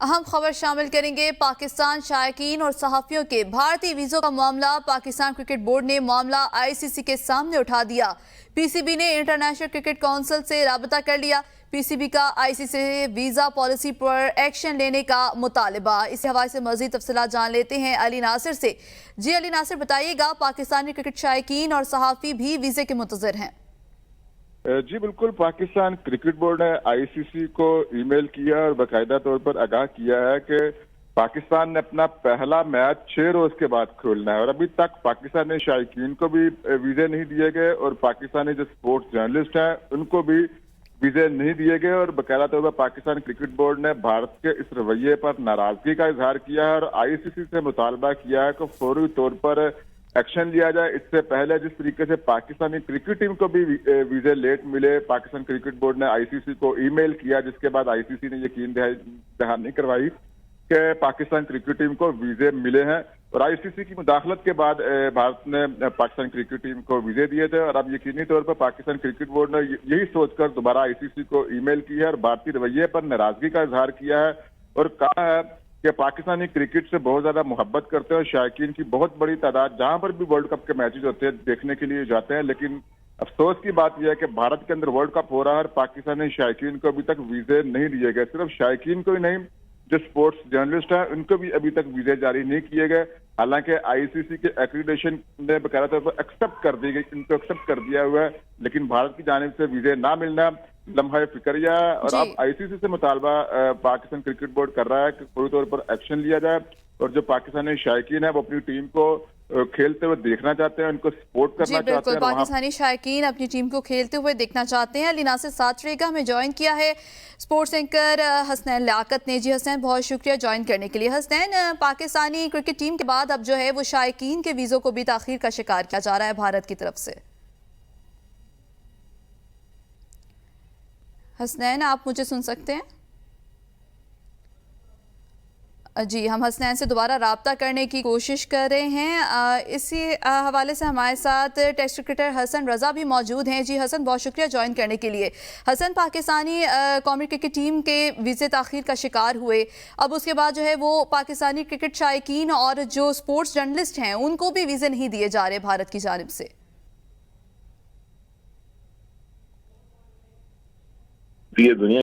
अहम खबर शामिल करेंगे। पाकिस्तान शायकीन और सहाफियों के भारतीय वीज़ों का मामला। पाकिस्तान क्रिकेट बोर्ड ने मामला आईसीसी के सामने उठा दिया। पीसीबी ने इंटरनेशनल क्रिकेट काउंसिल से राबता कर लिया। पीसीबी का आईसीसी से वीज़ा पॉलिसी पर एक्शन लेने का मुतालबा। इस हवाले से मज़ीद तफसीलात जान लेते हैं अली नासिर से। जी अली नासिर, बताइएगा, पाकिस्तानी क्रिकेट शायकीन और सहाफ़ी भी वीज़े के मुंतज़िर हैं। जी बिल्कुल। पाकिस्तान क्रिकेट बोर्ड ने आईसीसी को ईमेल किया और बाकायदा तौर पर आगाह किया है कि पाकिस्तान ने अपना पहला मैच 6 रोज के बाद खोलना है और अभी तक पाकिस्तानी शायकीन को भी वीजे नहीं दिए गए और पाकिस्तानी जो स्पोर्ट्स जर्नलिस्ट हैं उनको भी वीजे नहीं दिए गए। और बाकायदा तौर पर पाकिस्तान क्रिकेट बोर्ड ने भारत के इस रवैये पर नाराजगी का इजहार किया है और आईसीसी से मुतालबा किया है कि फौरी तौर पर एक्शन लिया जाए। इससे पहले जिस तरीके से पाकिस्तानी क्रिकेट टीम को भी वीजे लेट मिले, पाकिस्तान क्रिकेट बोर्ड ने आईसीसी को ईमेल किया, जिसके बाद आईसीसी ने यकीन दहानी करवाई कि पाकिस्तान क्रिकेट टीम को वीजे मिले हैं। और आईसीसी की मुदाखलत के बाद भारत ने पाकिस्तान क्रिकेट टीम को वीजे दिए थे और अब यकीनी तौर पर पाकिस्तान क्रिकेट बोर्ड ने यही सोचकर दोबारा आईसीसी को ईमेल की है और भारतीय रवैये पर नाराजगी का इजहार किया है और कहा है कि पाकिस्तानी क्रिकेट से बहुत ज्यादा मोहब्बत करते हैं और शायकीन की बहुत बड़ी तादाद जहां पर भी वर्ल्ड कप के मैचेस होते हैं देखने के लिए जाते हैं। लेकिन अफसोस की बात यह है कि भारत के अंदर वर्ल्ड कप हो रहा है और पाकिस्तानी शायकीन को अभी तक वीजे नहीं दिए गए। सिर्फ शायकीन को ही नहीं, जो स्पोर्ट्स जर्नलिस्ट हैं उनको भी अभी तक वीजे जारी नहीं किए गए। हालांकि आईसीसी के एक्रीडेशन ने बकायदा तौर पर एक्सेप्ट कर दी गई, इनको एक्सेप्ट कर दिया हुआ है, लेकिन भारत की जानिब से वीजे ना मिलना लम्हा फिक्रिया है। और अब आईसीसी से मुतालबा पाकिस्तान क्रिकेट बोर्ड कर रहा है कि पूरी तौर पर एक्शन लिया जाए और जो पाकिस्तानी शायकीन है वो अपनी टीम को खेलते हुए देखना चाहते हैं, उनको सपोर्ट करना चाहते हैं। पाकिस्तानी शायकीन अपनी टीम को खेलते हुए देखना चाहते हैं। अली नासिर साथ रहेगा। हमें ज्वाइन किया है स्पोर्ट्स एंकर हसनैन लियाकत ने। जी हसनैन, बहुत शुक्रिया ज्वाइन करने के लिए। हसनैन, पाकिस्तानी क्रिकेट टीम के बाद अब जो है वो शायकीन के वीज़ों को भी ताखीर का शिकार किया जा रहा है भारत की तरफ से। हसनैन, आप मुझे सुन सकते हैं? जी, हम हसनैन से दोबारा राब्ता करने की कोशिश कर रहे हैं। इसी हवाले से हमारे साथ टेस्ट क्रिकेटर हसन रज़ा भी मौजूद हैं। जी हसन, बहुत शुक्रिया ज्वाइन करने के लिए। हसन, पाकिस्तानी कौमी क्रिकेट टीम के वीज़े ताख़ीर का शिकार हुए, अब उसके बाद जो है वो पाकिस्तानी क्रिकेट शायकीन और जो स्पोर्ट्स जर्नलिस्ट हैं उनको भी वीज़े नहीं दिए जा रहे भारत की जानिब से। ये दुनिया